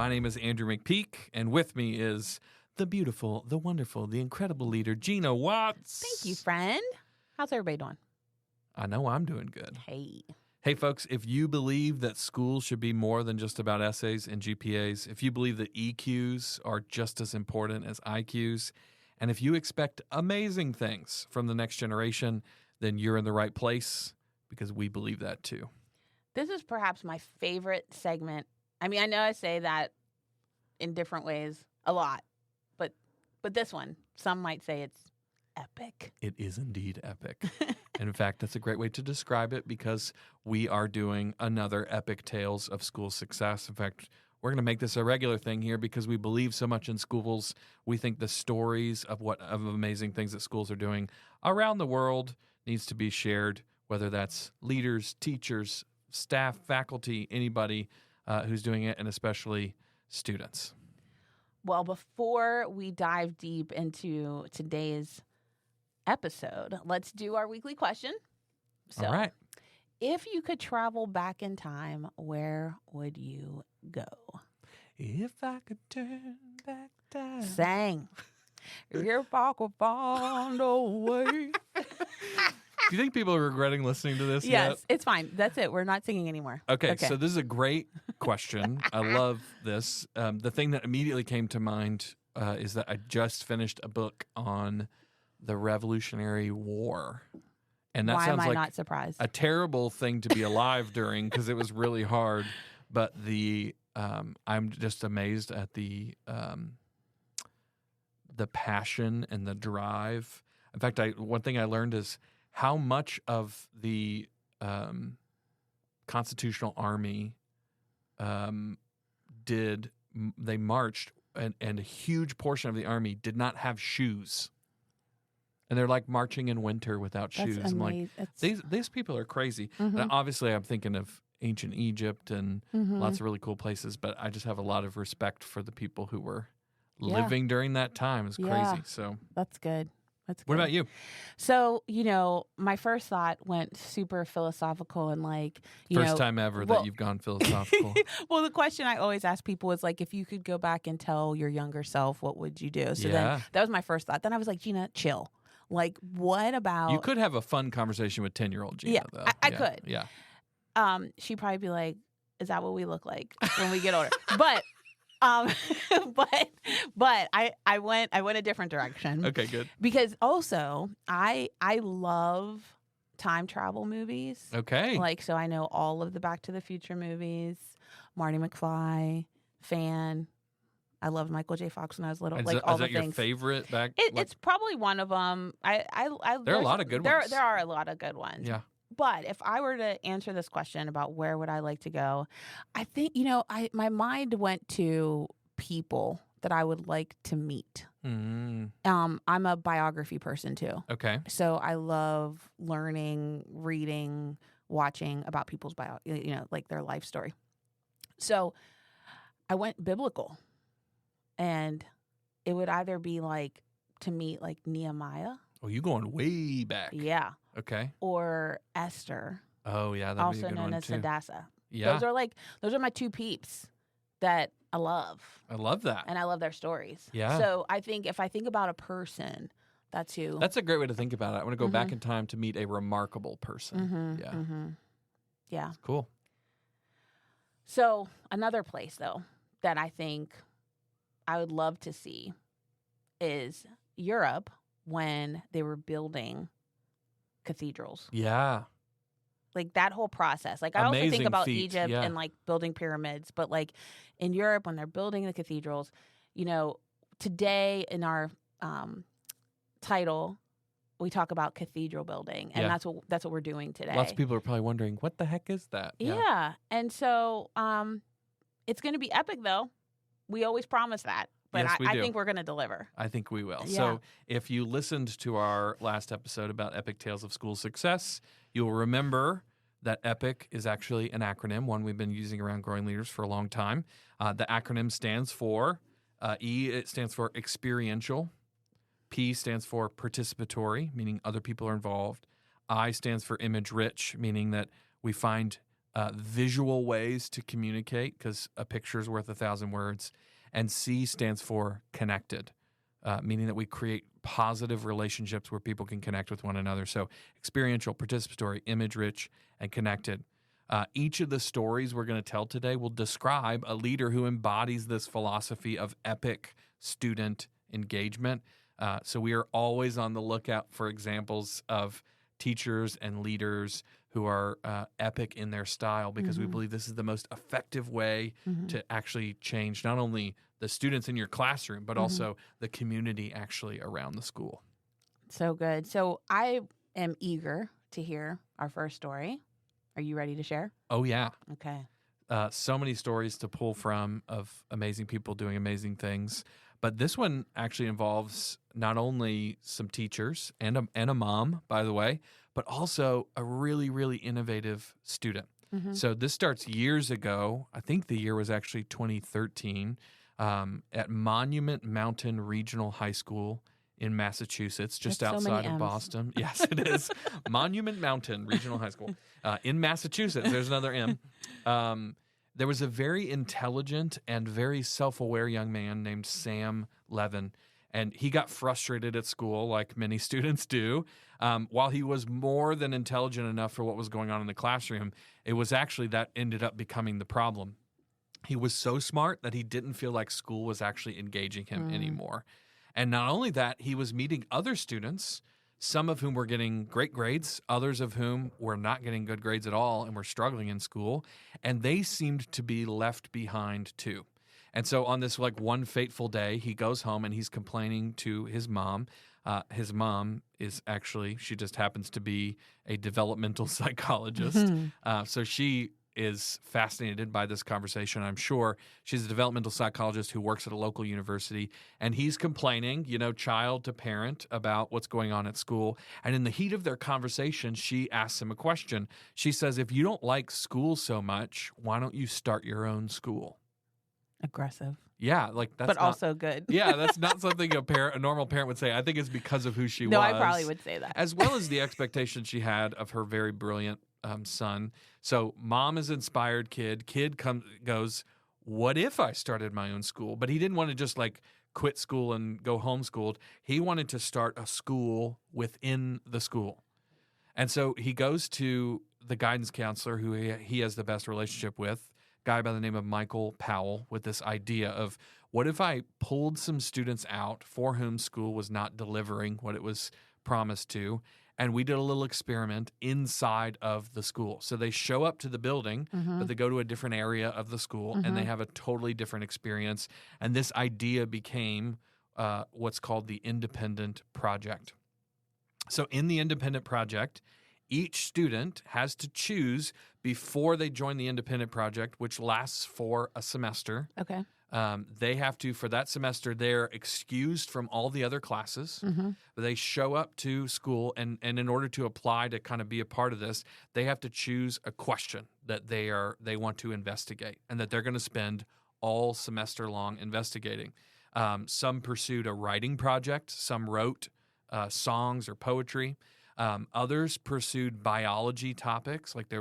My name is Andrew McPeak, and with me is the beautiful, the wonderful, the incredible leader, Gina Watts. Thank you, friend. How's everybody doing? I know I'm doing good. Hey. Hey, folks, if you believe that school should be more than just about essays and GPAs, if you believe that EQs are just as important as IQs, and if you expect amazing things from the next generation, then you're in the right place because we believe that too. This is perhaps my favorite segment. I mean, I know I say that in different ways a lot, but this one, some might say it's epic. It is indeed epic. And in fact, that's a great way to describe it because we are doing another epic tales of school success. In fact, we're going to make this a regular thing here because we believe so much in schools. We think the stories of amazing things that schools are doing around the world needs to be shared, whether that's leaders, teachers, staff, faculty, anybody who's doing it, and especially students. Well, before we dive deep into today's episode, let's do our weekly question. So, all right. If you could travel back in time, where would you go? If I could turn back time. Sang. If I could find a way. Do you think people are regretting listening to this Yes, yet? it's fine. That's it. We're not singing anymore. Okay, so this is a great question. I love this. The thing that immediately came to mind is that I just finished a book on the Revolutionary War. And that Why sounds am I like not surprised? a terrible thing to be alive during because it was really hard. But I'm just amazed at the passion and the drive. In fact, one thing I learned is how much of the Constitutional Army they marched, and a huge portion of the army did not have shoes. And they're like marching in winter without shoes. That's I'm like, these people are crazy. Mm-hmm. And obviously, I'm thinking of ancient Egypt and lots of really cool places, but I just have a lot of respect for the people who were living during that time. It's crazy. So that's good. That's good. What about you? So, my first thought went super philosophical and First time ever that you've gone philosophical. Well, the question I always ask people is if you could go back and tell your younger self, what would you do? So then that was my first thought. Then I was like, Gina, chill. What about... You could have a fun conversation with 10-year-old Gina, though. I could. Yeah. She'd probably be like, is that what we look like when we get older? But I went a different direction. Okay, good. Because also I love time travel movies. Okay. So I know all of the Back to the Future movies. Marty McFly, fan. I loved Michael J. Fox when I was little. Is all that the your things. favorite back? It's probably one of them. There are a lot of good ones. There are a lot of good ones. Yeah. But if I were to answer this question about where would I like to go, I think, my mind went to people that I would like to meet. Mm. I'm a biography person too. Okay. So I love learning, reading, watching about people's their life story. So I went biblical, and it would either be to meet Nehemiah. Oh, you going way back. Yeah. Okay. Or Esther. Oh, yeah, that'd also be a good known one as too. Hadassah. Yeah. Those are my two peeps that I love. I love that. And I love their stories. Yeah. So I think if I think about a person, that's who. That's a great way to think about it. I want to go back in time to meet a remarkable person. Yeah. Mm-hmm. Yeah. That's cool. So another place, though, that I think I would love to see is Europe when they were building cathedrals. Yeah. That whole process. I also Amazing think about feat, Egypt yeah. and building pyramids, but in Europe when they're building the cathedrals, today in our title we talk about cathedral building, and that's what we're doing today. Lots of people are probably wondering, what the heck is that? Yeah. And so it's going to be epic, though. We always promise that. But Yes, I think we're going to deliver. I think we will. Yeah. So if you listened to our last episode about Epic Tales of School Success, you'll remember that EPIC is actually an acronym, one we've been using around growing leaders for a long time. The acronym stands for E, it stands for experiential. P stands for participatory, meaning other people are involved. I stands for image rich, meaning that we find visual ways to communicate, because a picture is worth 1,000 words. And C stands for connected, meaning that we create positive relationships where people can connect with one another. So experiential, participatory, image-rich, and connected. Each of the stories we're going to tell today will describe a leader who embodies this philosophy of epic student engagement. So we are always on the lookout for examples of teachers and leaders who are epic in their style, because we believe this is the most effective way to actually change not only the students in your classroom, but also the community actually around the school. So good. So I am eager to hear our first story. Are you ready to share? Oh, yeah. Okay. So many stories to pull from of amazing people doing amazing things. But this one actually involves not only some teachers and a mom, by the way, but also a really, really innovative student. So this starts years ago. I think the year was actually 2013 at Monument Mountain Regional High School in Massachusetts, just That's so outside many of M's. Boston. Yes, it is. Monument Mountain Regional High School in Massachusetts. There's another M. There was a very intelligent and very self-aware young man named Sam Levin, and he got frustrated at school like many students do. While he was more than intelligent enough for what was going on in the classroom, it was actually that ended up becoming the problem. He was so smart that he didn't feel like school was actually engaging him anymore. And not only that, he was meeting other students, some of whom were getting great grades, others of whom were not getting good grades at all and were struggling in school, and they seemed to be left behind too. And so on this like one fateful day, he goes home and he's complaining to his mom. His mom is actually, she just happens to be a developmental psychologist. So she is fascinated by this conversation, I'm sure. She's a developmental psychologist who works at a local university, and he's complaining, child to parent, about what's going on at school. And in the heat of their conversation, she asks him a question. She says, if you don't like school so much, why don't you start your own school? Aggressive. Yeah, like that's but not, also good. Yeah, that's not something a normal parent would say. I think it's because of who she was. No, I probably would say that. As well as the expectation she had of her very brilliant son. So mom is inspired kid. Kid goes, what if I started my own school? But he didn't want to just like quit school and go homeschooled. He wanted to start a school within the school. And so he goes to the guidance counselor who he has the best relationship with, guy by the name of Michael Powell, with this idea of what if I pulled some students out for whom school was not delivering what it was promised to, and we did a little experiment inside of the school. So they show up to the building, but they go to a different area of the school, and they have a totally different experience. And this idea became what's called the Independent Project. So in the Independent Project, each student has to choose before they join the Independent Project, which lasts for a semester. Okay. They have to, for that semester, they're excused from all the other classes. But they show up to school, and in order to apply to kind of be a part of this, they have to choose a question that they want to investigate, and that they're going to spend all semester long investigating. Some pursued a writing project. Some wrote songs or poetry. Others pursued biology topics. Like I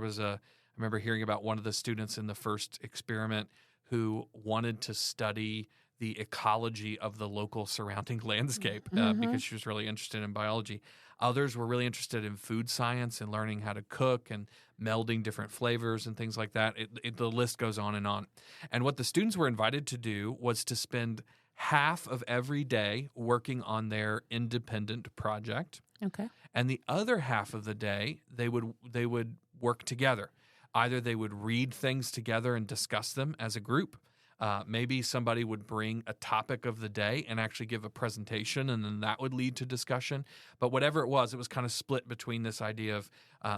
remember hearing about one of the students in the first experiment who wanted to study the ecology of the local surrounding landscape because she was really interested in biology. Others were really interested in food science and learning how to cook and melding different flavors and things like that. The list goes on and on. And what the students were invited to do was to spend half of every day working on their independent project. Okay. And the other half of the day, they would work together. Either they would read things together and discuss them as a group. Maybe somebody would bring a topic of the day and actually give a presentation, and then that would lead to discussion. But whatever it was kind of split between this idea of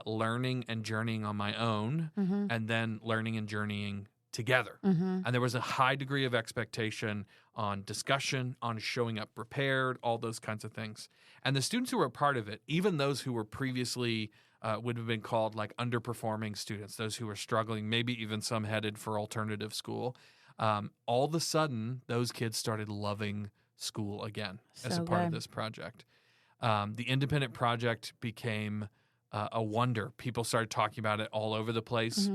learning and journeying on my own, and then learning and journeying together. And there was a high degree of expectation on discussion, on showing up prepared, all those kinds of things. And the students who were a part of it, even those who were previously would have been called like underperforming students, those who were struggling, maybe even some headed for alternative school, all of a sudden, those kids started loving school again as a part of this project. The Independent Project became a wonder. People started talking about it all over the place.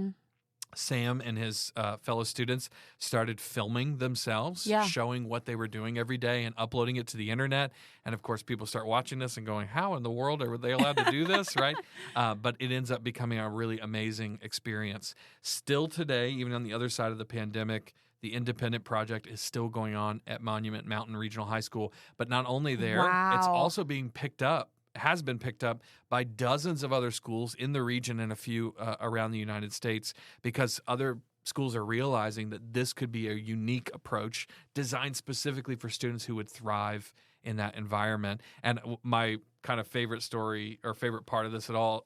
Sam and his fellow students started filming themselves, Yeah. showing what they were doing every day and uploading it to the internet. And of course, people start watching this and going, how in the world are they allowed to do this, right? But it ends up becoming a really amazing experience. Still today, even on the other side of the pandemic, the Independent Project is still going on at Monument Mountain Regional High School. But not only there, it's Wow. also being picked up, has been picked up by dozens of other schools in the region and a few around the United States, because other schools are realizing that this could be a unique approach designed specifically for students who would thrive in that environment. And my kind of favorite story or favorite part of this all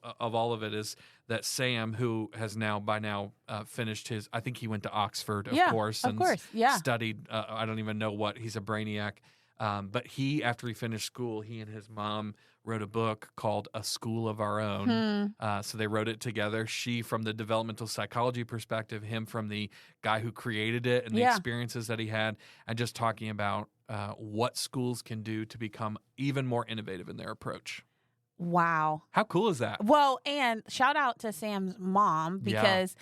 of it is that Sam, who has by now finished his, I think he went to Oxford, of course, and studied, I don't even know what, he's a brainiac. But after he finished school, he and his mom wrote a book called A School of Our Own. So they wrote it together. She from the developmental psychology perspective, him from the guy who created it and the experiences that he had, and just talking about what schools can do to become even more innovative in their approach. Wow. How cool is that? Well, and shout out to Sam's mom, because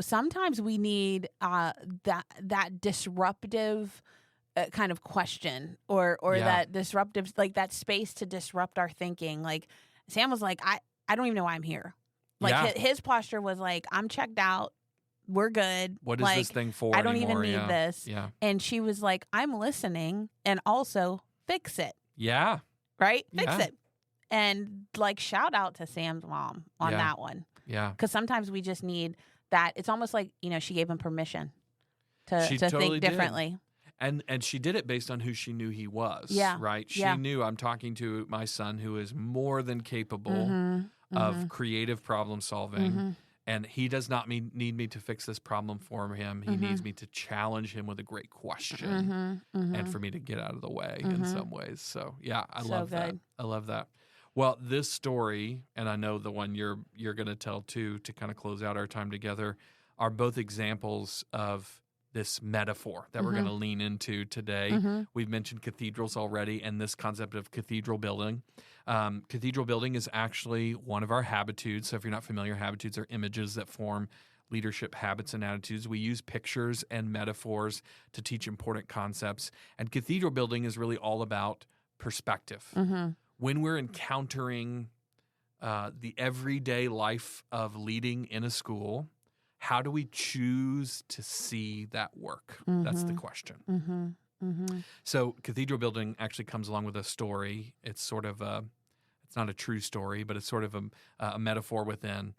sometimes we need that disruptive kind of question or that disruptive, like that space to disrupt our thinking. Like Sam was like, I don't even know why I'm here. Like his posture was like, I'm checked out. We're good. What is this thing for? I don't anymore? even need this. Yeah. And she was like, I'm listening, and also fix it. Yeah. Right? Fix it. And like, shout out to Sam's mom on that one. Yeah. Because sometimes we just need that. It's almost like, she gave him permission to totally think differently. And she did it based on who she knew he was, right? She knew, I'm talking to my son who is more than capable of creative problem solving, and he does not need me to fix this problem for him. He needs me to challenge him with a great question and for me to get out of the way in some ways. So, I love that. I love that. Well, this story, and I know the one you're going to tell too, to kind of close out our time together, are both examples of this metaphor that we're going to lean into today. We've mentioned cathedrals already and this concept of cathedral building. Cathedral building is actually one of our habitudes. So if you're not familiar, habitudes are images that form leadership habits and attitudes. We use pictures and metaphors to teach important concepts. And cathedral building is really all about perspective. When we're encountering the everyday life of leading in a school, how do we choose to see that work? That's the question. So cathedral building actually comes along with a story. It's sort of it's not a true story, but it's sort of a metaphor within.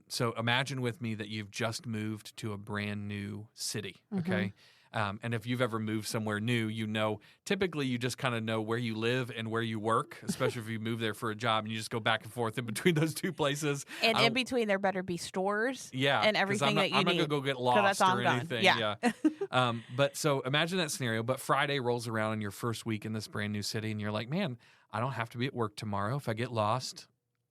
So imagine with me that you've just moved to a brand new city, okay? And if you've ever moved somewhere new, typically you just kind of know where you live and where you work, especially if you move there for a job and you just go back and forth in between those two places. And in between there better be stores and everything that you I'm need. not going to go get lost or anything. Yeah. But so imagine that scenario, but Friday rolls around in your first week in this brand new city and you're like, man, I don't have to be at work tomorrow. If I get lost,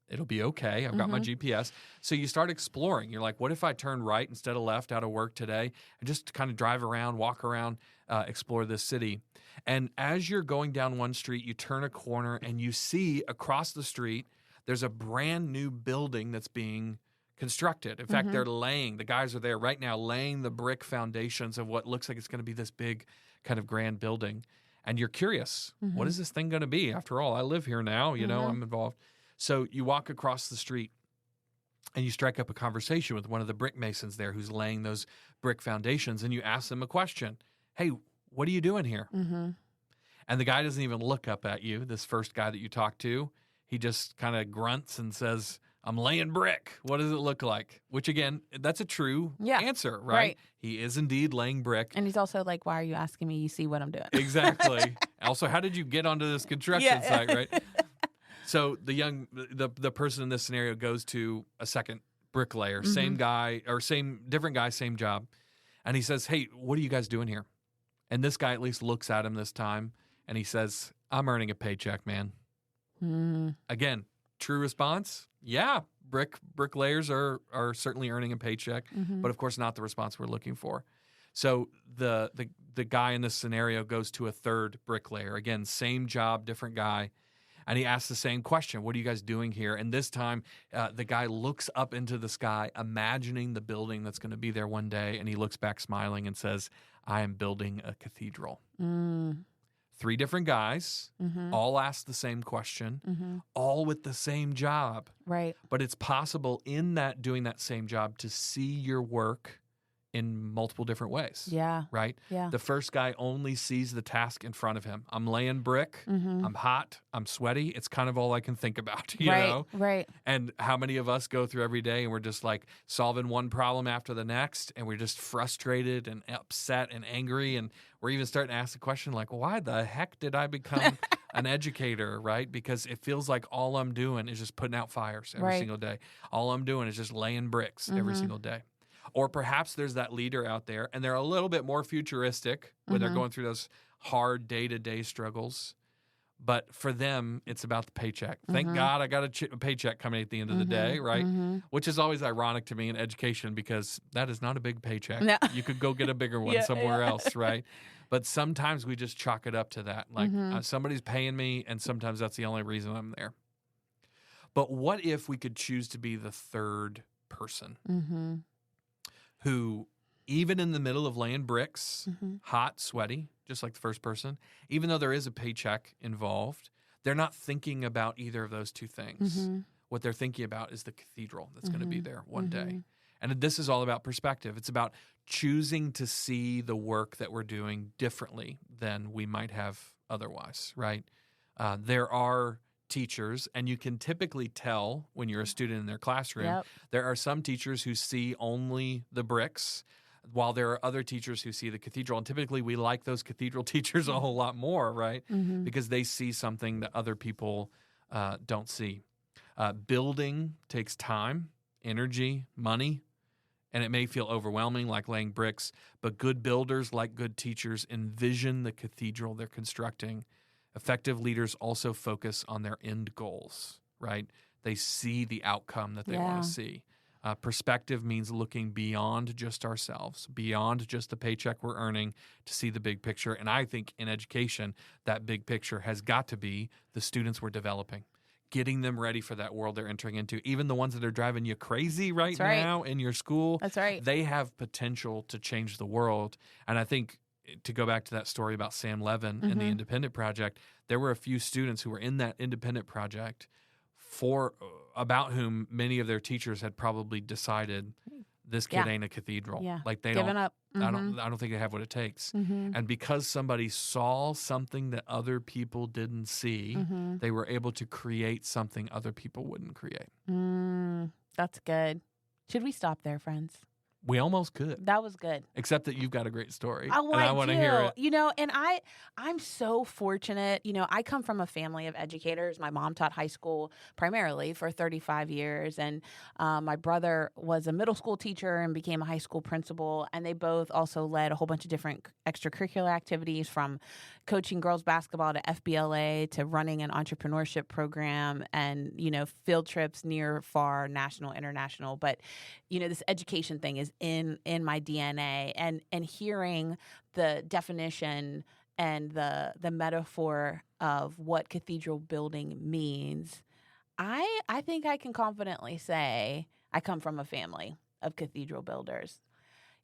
it'll be okay. I've got my GPS. So you start exploring. You're like, what if I turn right instead of left out of work today and just kind of drive around, walk around, explore this city? And as you're going down one street, you turn a corner and you see across the street, there's a brand new building that's being constructed. In fact, the guys are there right now laying the brick foundations of what looks like it's going to be this big kind of grand building. And you're curious, what is this thing going to be? After all, I live here now, I'm involved. So you walk across the street and you strike up a conversation with one of the brick masons there who's laying those brick foundations, and you ask them a question. Hey, what are you doing here? And the guy doesn't even look up at you, this first guy that you talk to. He just kind of grunts and says, I'm laying brick. What does it look like? Which, again, that's a true answer, right? He is indeed laying brick. And he's also like, why are you asking me? You see what I'm doing. Exactly. Also, how did you get onto this construction site, right? So the person in this scenario goes to a second bricklayer, same guy or different guy, same job. And he says, hey, what are you guys doing here? And this guy at least looks at him this time and he says, I'm earning a paycheck, man. Again, true response. Yeah, bricklayers are certainly earning a paycheck, but of course not the response we're looking for. So the guy in this scenario goes to a third bricklayer. Again, same job, different guy. And he asks the same question, what are you guys doing here? And this time, the guy looks up into the sky, imagining the building that's going to be there one day. And he looks back smiling and says, I am building a cathedral. 3 different guys, all ask the same question, all with the same job. Right. But it's possible in that doing that same job to see your work in multiple different ways. Yeah. Right? Yeah. The first guy only sees the task in front of him. I'm laying brick. I'm hot. I'm sweaty. It's kind of all I can think about, you know? Right. And how many of us go through every day and we're just like solving one problem after the next and we're just frustrated and upset and angry, and we're even starting to ask the question like, why the heck did I become an educator, right? Because it feels like all I'm doing is just putting out fires every single day. All I'm doing is just laying bricks every single day. Or perhaps there's that leader out there and they're a little bit more futuristic when they're going through those hard day-to-day struggles. But for them, it's about the paycheck. Thank God I got a paycheck coming at the end of the day, right? Which is always ironic to me in education because that is not a big paycheck. No. You could go get a bigger one somewhere else, right? But sometimes we just chalk it up to that. Like somebody's paying me and sometimes that's the only reason I'm there. But what if we could choose to be the third person? Who, even in the middle of laying bricks, hot, sweaty, just like the first person, even though there is a paycheck involved, they're not thinking about either of those two things. What they're thinking about is the cathedral that's going to be there one day. And this is all about perspective. It's about choosing to see the work that we're doing differently than we might have otherwise, right? There are teachers, and you can typically tell when you're a student in their classroom, there are some teachers who see only the bricks, while there are other teachers who see the cathedral. And typically we like those cathedral teachers a whole lot more, right? Because they see something that other people don't see. Building takes time, energy, money, and it may feel overwhelming like laying bricks, but good builders, like good teachers, envision the cathedral they're constructing. Effective leaders also focus on their end goals, right? They see the outcome that they want to see. Perspective means looking beyond just ourselves, beyond just the paycheck we're earning to see the big picture. And I think in education, that big picture has got to be the students we're developing, getting them ready for that world they're entering into. Even the ones that are driving you crazy right now in your school, they have potential to change the world. And I think to go back to that story about Sam Levin and the Independent Project, there were a few students who were in that Independent Project about whom many of their teachers had probably decided this kid ain't a cathedral. Like they Giving don't up. I don't think they have what it takes. And because somebody saw something that other people didn't see, they were able to create something other people wouldn't create. That's good. Should we stop there, friends? We almost could. That was good. Except that you've got a great story. Oh, and I want to hear it. You know, and I'm so fortunate. You know, I come from a family of educators. My mom taught high school primarily for 35 years. And my brother was a middle school teacher and became a high school principal. And they both also led a whole bunch of different extracurricular activities, from coaching girls basketball to FBLA to running an entrepreneurship program and, you know, field trips near, far, national, international. But, you know, this education thing is in my DNA, and hearing the definition and the metaphor of what cathedral building means, I think I can confidently say I come from a family of cathedral builders.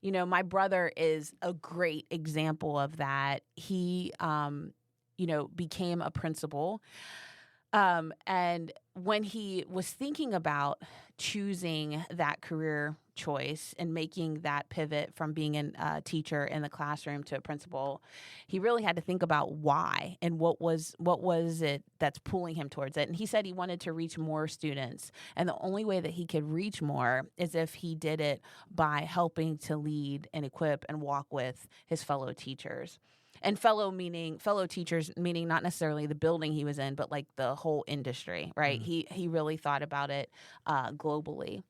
You know, my brother is a great example of that. He, you know, became a principal. And when he was thinking about choosing that career choice and making that pivot from being a teacher in the classroom to a principal, he really had to think about why and what was it that's pulling him towards it. And he said he wanted to reach more students. And the only way that he could reach more is if he did it by helping to lead and equip and walk with his fellow teachers. And fellow teachers, meaning not necessarily the building he was in, but like the whole industry, right? He really thought about it globally.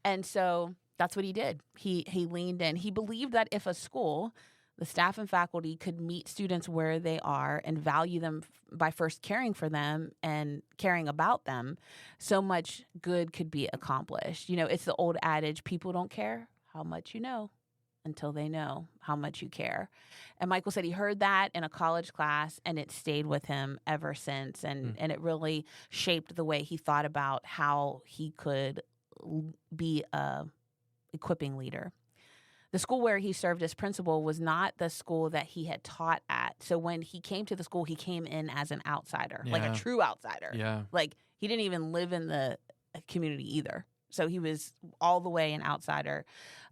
And so that's what he did. He leaned in. He believed that if a school, the staff and faculty, could meet students where they are and value them by first caring for them and caring about them, so much good could be accomplished. You know, it's the old adage, people don't care how much you know until they know how much you care. And Michael said he heard that in a college class, and it stayed with him ever since. And it really shaped the way he thought about how he could be a equipping leader. The school where he served as principal was not the school that he had taught at. So when he came to the school, he came in as an outsider, like a true outsider. Yeah. Like he didn't even live in the community either. So he was all the way an outsider.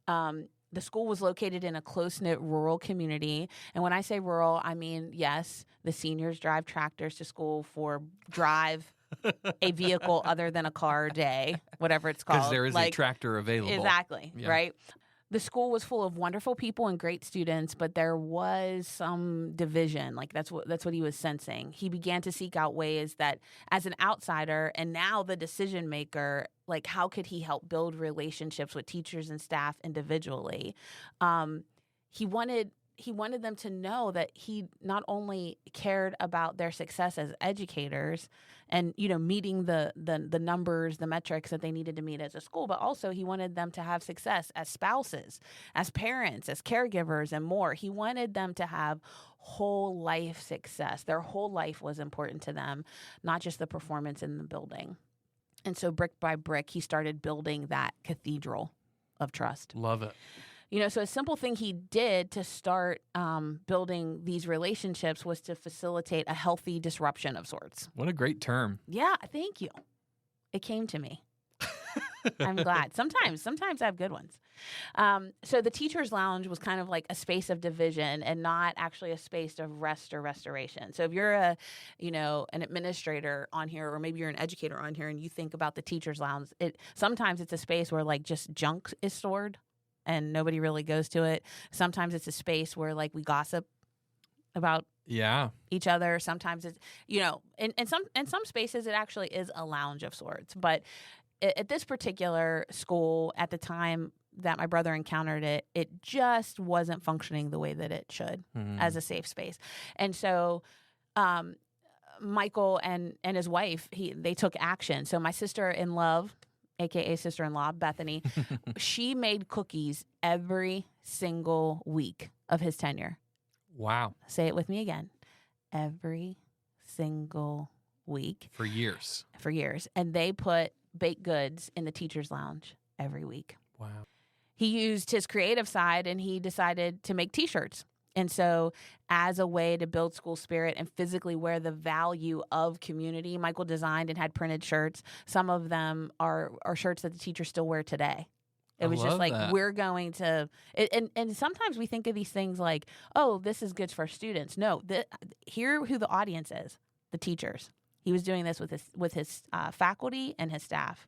The school was located in a close-knit rural community. And when I say rural, I mean, yes, the seniors drive tractors to school for drive a vehicle other than a car a day, whatever it's called. Because there is a tractor available. Exactly, right? The school was full of wonderful people and great students, but there was some division. Like that's what he was sensing. He began to seek out ways that, as an outsider and now the decision maker, like how could he help build relationships with teachers and staff individually? He wanted them to know that he not only cared about their success as educators and, meeting the numbers, the metrics that they needed to meet as a school, but also he wanted them to have success as spouses, as parents, as caregivers, and more. He wanted them to have whole life success. Their whole life was important to them, not just the performance in the building. And so brick by brick, he started building that cathedral of trust. Love it. So a simple thing he did to start building these relationships was to facilitate a healthy disruption of sorts. What a great term. Yeah, thank you. It came to me. I'm glad. Sometimes I have good ones. So the teacher's lounge was kind of like a space of division and not actually a space of rest or restoration. So if you're an administrator on here, or maybe you're an educator on here and you think about the teacher's lounge, sometimes it's a space where like just junk is stored and nobody really goes to it. Sometimes it's a space where like we gossip about each other. Sometimes it's, in some spaces it actually is a lounge of sorts. But at this particular school, at the time that my brother encountered it, it just wasn't functioning the way that it should as a safe space. And so Michael and his wife, they took action. So my sister-in-law, AKA sister-in-law, Bethany, she made cookies every single week of his tenure. Wow. Say it with me again. Every single week. For years. And they put baked goods in the teacher's lounge every week. Wow. He used his creative side and he decided to make T-shirts. And so as a way to build school spirit and physically wear the value of community, Michael designed and had printed shirts. Some of them are shirts that the teachers still wear today. It was just like, that. We're going to, and sometimes we think of these things like, oh, this is good for students. No, hear who the audience is, the teachers. He was doing this with his faculty and his staff.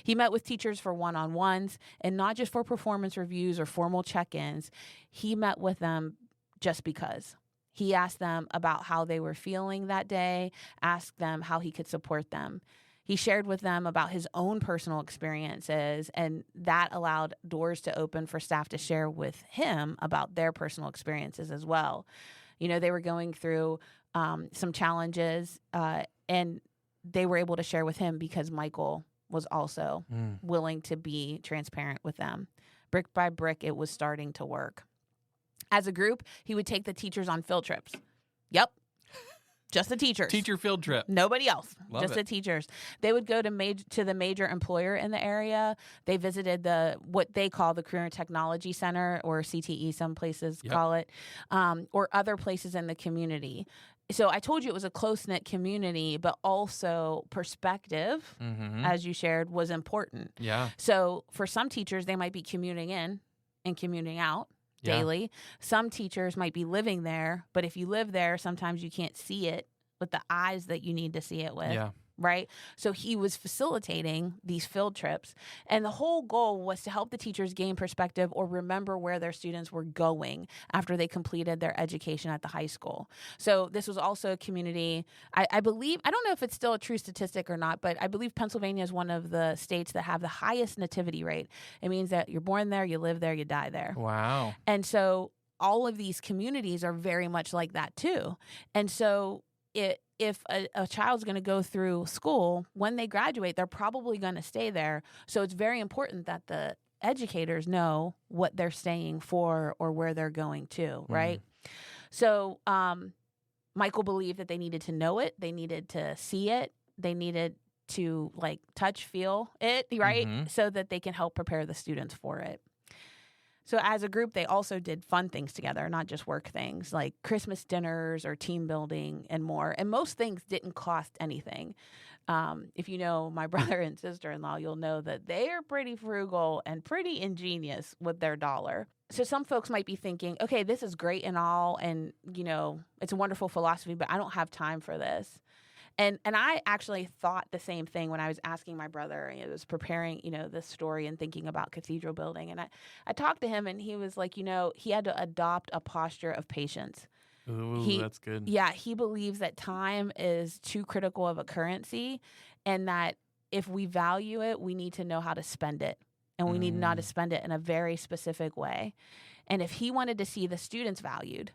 He met with teachers for one-on-ones and not just for performance reviews or formal check-ins. He met with them just because. He asked them about how they were feeling that day, asked them how he could support them. He shared with them about his own personal experiences, and that allowed doors to open for staff to share with him about their personal experiences as well. They were going through some challenges, and they were able to share with him because Michael was also willing to be transparent with them. Brick by brick, it was starting to work. As a group, he would take the teachers on field trips. Yep. Just the teachers. Teacher field trip. Nobody else. Love just it. The teachers. They would go to the major employer in the area. They visited what they call the Career and Technology Center, or CTE, some places call it, or other places in the community. So I told you it was a close-knit community, but also perspective, as you shared, was important. Yeah. So for some teachers, they might be commuting in and commuting out daily. Some teachers might be living there, but if you live there, sometimes you can't see it with the eyes that you need to see it with. Yeah. Right? So he was facilitating these field trips, and the whole goal was to help the teachers gain perspective or remember where their students were going after they completed their education at the high school. So this was also a community, I believe, I don't know if it's still a true statistic or not, but I believe Pennsylvania is one of the states that have the highest nativity rate. It means that you're born there, you live there, you die there. Wow. And so all of these communities are very much like that too. And so if a child's going to go through school, when they graduate, they're probably going to stay there. So it's very important that the educators know what they're staying for or where they're going to, right? So Michael believed that they needed to know it. They needed to see it. They needed to like touch, feel it, right? So that they can help prepare the students for it. So as a group, they also did fun things together, not just work things like Christmas dinners or team building and more. And most things didn't cost anything. If you know my brother and sister-in-law, you'll know that they are pretty frugal and pretty ingenious with their dollar. So some folks might be thinking, okay, this is great and all, and, you know, it's a wonderful philosophy, but I don't have time for this. And I actually thought the same thing when I was asking my brother, and I was preparing, you know, this story and thinking about Cathedral Building. And I talked to him, and he was like, you know, he had to adopt a posture of patience. Ooh, that's good. Yeah, he believes that time is too critical of a currency, and that if we value it, we need to know how to spend it. And we need to know how to spend it in a very specific way. And if he wanted to see the students valued,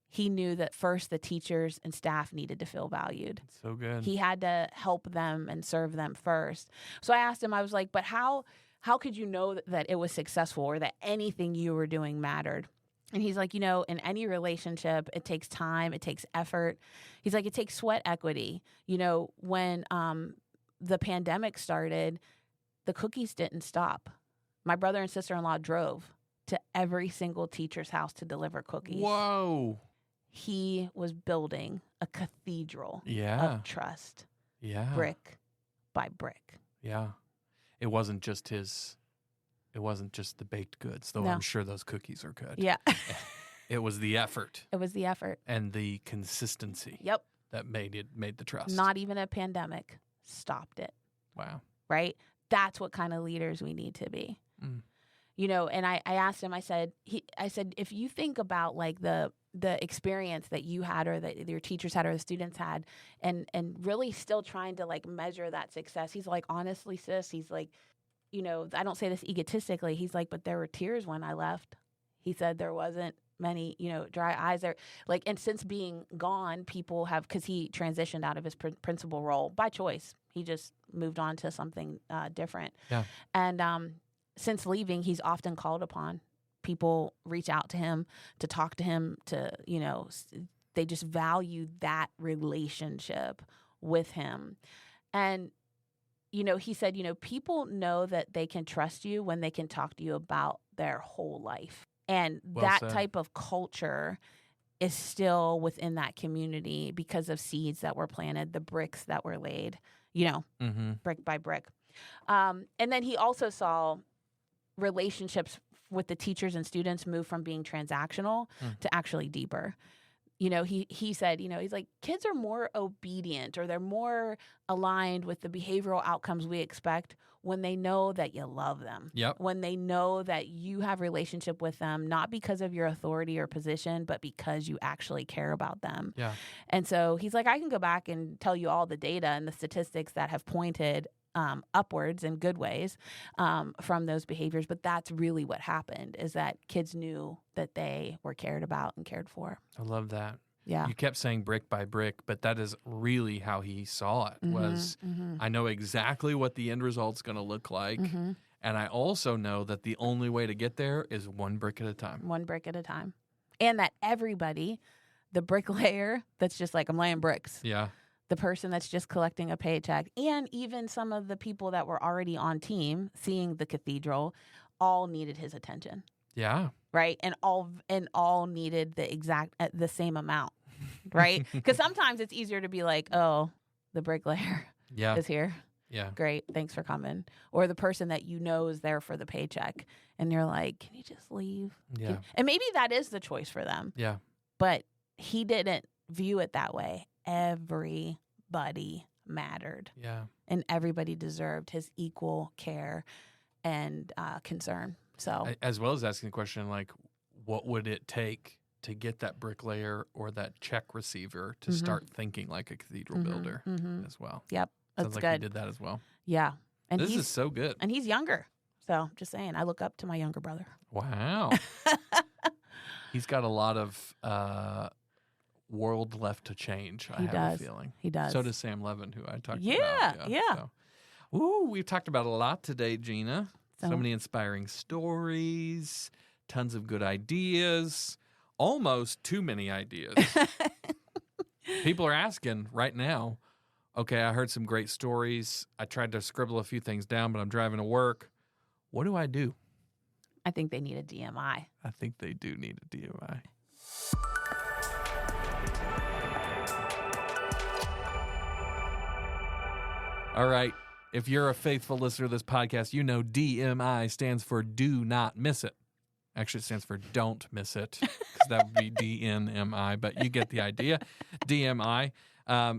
he knew that first the teachers and staff needed to feel valued. So good. He had to help them and serve them first. So I asked him, I was like, but how could you know that it was successful or that anything you were doing mattered? And he's like, you know, in any relationship, it takes time, it takes effort. He's like, it takes sweat equity. You know, when the pandemic started, the cookies didn't stop. My brother and sister-in-law drove to every single teacher's house to deliver cookies. Whoa. He was building a cathedral of trust, brick by brick. Yeah. It wasn't just the baked goods, though. No. I'm sure those cookies are good. Yeah. It was the effort. It was the effort. And the consistency. Yep. That made the trust. Not even a pandemic stopped it. Wow. Right? That's what kind of leaders we need to be. You know, and I asked him, I said, if you think about like the experience that you had or that your teachers had or the students had and really still trying to like measure that success, he's like, honestly, sis, he's like, you know, I don't say this egotistically. He's like, but there were tears when I left. He said there wasn't many, you know, dry eyes there. Like, and since being gone, people have, because he transitioned out of his principal role by choice. He just moved on to something different. Yeah. And since leaving, he's often called upon. People reach out to him to talk to him, to, you know, they just value that relationship with him. And, you know, he said, you know, people know that they can trust you when they can talk to you about their whole life. And Well that said. type of culture is still within that community because of seeds that were planted, the bricks that were laid, you know, brick by brick. And then he also saw relationships with the teachers and students move from being transactional to actually deeper. You know, he said, you know, he's like, kids are more obedient or they're more aligned with the behavioral outcomes we expect when they know that you love them. Yep. When they know that you have relationship with them, not because of your authority or position, but because you actually care about them. Yeah. And so he's like, I can go back and tell you all the data and the statistics that have pointed upwards in good ways from those behaviors. But that's really what happened, is that kids knew that they were cared about and cared for. I love that. Yeah. You kept saying brick by brick, but that is really how he saw it. Was I know exactly what the end result's going to look like. And I also know that the only way to get there is one brick at a time. One brick at a time. And that everybody, the bricklayer that's just like, I'm laying bricks. Yeah. The person that's just collecting a paycheck, and even some of the people that were already on team seeing the cathedral, all needed his attention. Yeah. Right. And all needed the same amount. Right. Because sometimes it's easier to be like, oh, the bricklayer is here. Yeah. Great. Thanks for coming. Or the person that you know is there for the paycheck. And you're like, can you just leave? Yeah. And maybe that is the choice for them. Yeah. But he didn't view it that way. Everybody mattered. Yeah. And everybody deserved his equal care and concern. So, as well as asking the question, like, what would it take to get that bricklayer or that check receiver to start thinking like a cathedral builder as well? Yep. That's Sounds like good. he did that as well. Yeah. And this is so good. And he's younger. So just saying, I look up to my younger brother. Wow. He's got a lot of world left to change, I have a feeling. He does. So does Sam Levin, who I talked about. Yeah. So. Ooh, we've talked about a lot today, Gina. So many inspiring stories, tons of good ideas, almost too many ideas. People are asking right now, okay, I heard some great stories. I tried to scribble a few things down, but I'm driving to work. What do I do? I think they need a DMI. I think they do need a DMI. All right. If you're a faithful listener to this podcast, you know DMI stands for do not miss it. Actually, it stands for don't miss it, because that would be DNMI, but you get the idea. DMI.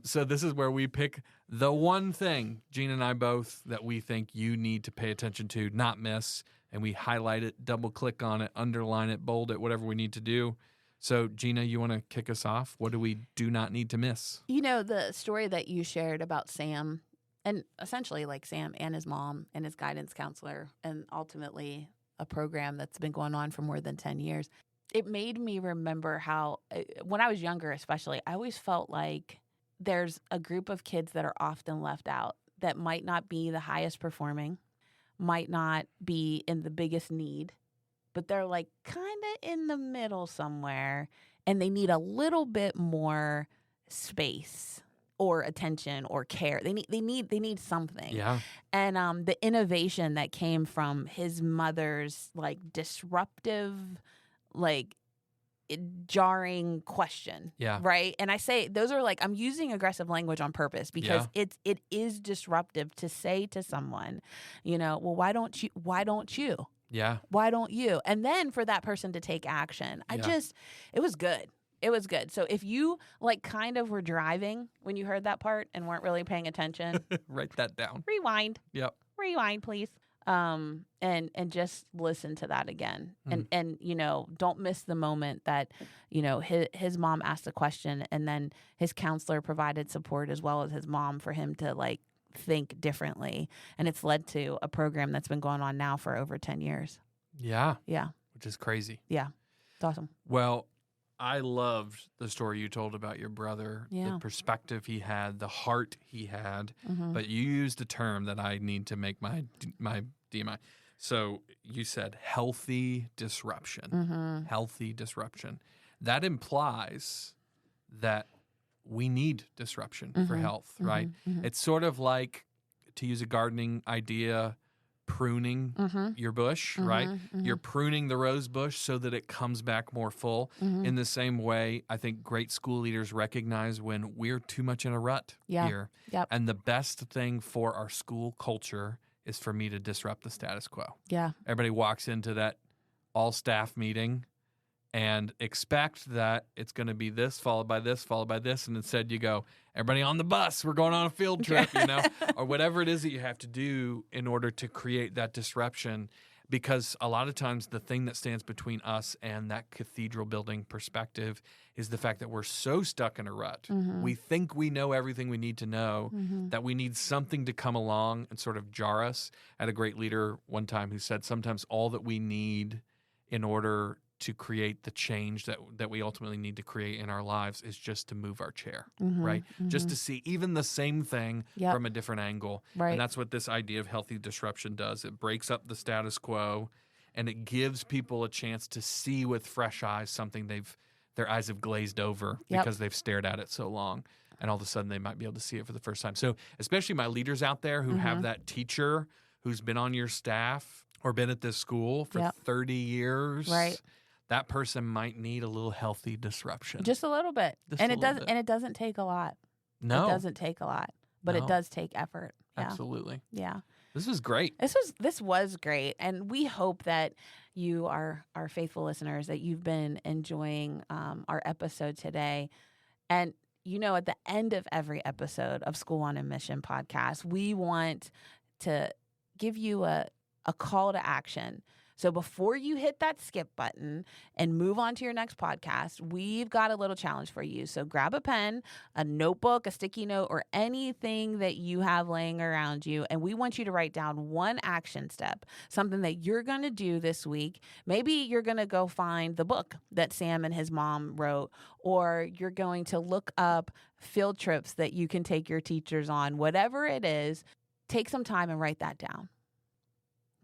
So this is where we pick the one thing, Gina and I both, that we think you need to pay attention to, not miss, and we highlight it, double click on it, underline it, bold it, whatever we need to do. So, Gina, you want to kick us off? What do we do not need to miss? You know, the story that you shared about Sam, and essentially like Sam and his mom and his guidance counselor, and ultimately a program that's been going on for more than 10 years. It made me remember how, when I was younger especially, I always felt like there's a group of kids that are often left out that might not be the highest performing, might not be in the biggest need, but they're like kind of in the middle somewhere, and they need a little bit more space or attention or care. They need something. Yeah. And the innovation that came from his mother's like disruptive, like jarring question. Yeah. Right. And I say those are like, I'm using aggressive language on purpose because it is disruptive to say to someone, you know, well, why don't you? Yeah. Why don't you? And then for that person to take action. It was good. It was good. So if you like kind of were driving when you heard that part and weren't really paying attention, write that down. Rewind. Yep. Rewind, please. And just listen to that again. And you know, don't miss the moment that, you know, his mom asked a question and then his counselor provided support as well as his mom for him to like think differently. And it's led to a program that's been going on now for over 10 years. Yeah. Yeah. Which is crazy. Yeah. It's awesome. Well, I loved the story you told about your brother, the perspective he had, the heart he had, but you used a term that I need to make my DMI. So you said healthy disruption, healthy disruption. That implies that we need disruption for health, right? It's sort of like, to use a gardening idea, pruning your bush, right? You're pruning the rose bush so that it comes back more full. In the same way, I think great school leaders recognize when we're too much in a rut here. Yep. And the best thing for our school culture is for me to disrupt the status quo. Yeah. Everybody walks into that all-staff meeting and expect that it's going to be this, followed by this, followed by this. And instead you go, everybody on the bus, we're going on a field trip, you know, or whatever it is that you have to do in order to create that disruption. Because a lot of times the thing that stands between us and that cathedral building perspective is the fact that we're so stuck in a rut. We think we know everything we need to know, that we need something to come along and sort of jar us. I had a great leader one time who said sometimes all that we need in order to create the change that we ultimately need to create in our lives is just to move our chair, right? Just to see even the same thing from a different angle. Right. And that's what this idea of healthy disruption does. It breaks up the status quo and it gives people a chance to see with fresh eyes something their eyes have glazed over because they've stared at it so long. And all of a sudden they might be able to see it for the first time. So especially my leaders out there who have that teacher who's been on your staff or been at this school for 30 years. Right. That person might need a little healthy disruption. Just a little bit. And it doesn't take a lot. No. It doesn't take a lot, but it does take effort. Yeah. Absolutely. Yeah. This was great. This was great. And we hope that you are our faithful listeners, that you've been enjoying our episode today. And you know, at the end of every episode of School on a Mission podcast, we want to give you a call to action. So before you hit that skip button and move on to your next podcast, we've got a little challenge for you. So grab a pen, a notebook, a sticky note, or anything that you have laying around you. And we want you to write down one action step, something that you're going to do this week. Maybe you're going to go find the book that Sam and his mom wrote, or you're going to look up field trips that you can take your teachers on. Whatever it is, take some time and write that down.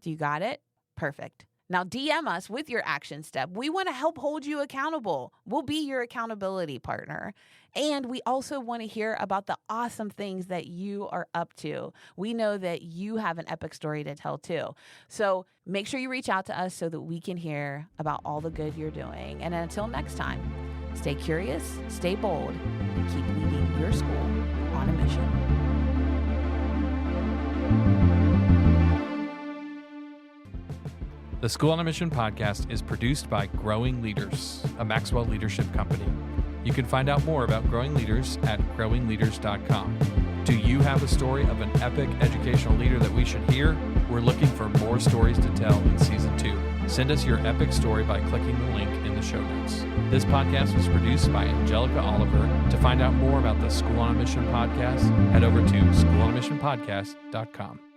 Do you got it? Perfect. Now DM us with your action step. We want to help hold you accountable. We'll be your accountability partner. And we also want to hear about the awesome things that you are up to. We know that you have an epic story to tell too. So make sure you reach out to us so that we can hear about all the good you're doing. And until next time, stay curious, stay bold, and keep leading your school on a mission. The School on a Mission podcast is produced by Growing Leaders, a Maxwell leadership company. You can find out more about Growing Leaders at growingleaders.com. Do you have a story of an epic educational leader that we should hear? We're looking for more stories to tell in Season 2. Send us your epic story by clicking the link in the show notes. This podcast was produced by Angelica Oliver. To find out more about the School on a Mission podcast, head over to schoolonamissionpodcast.com.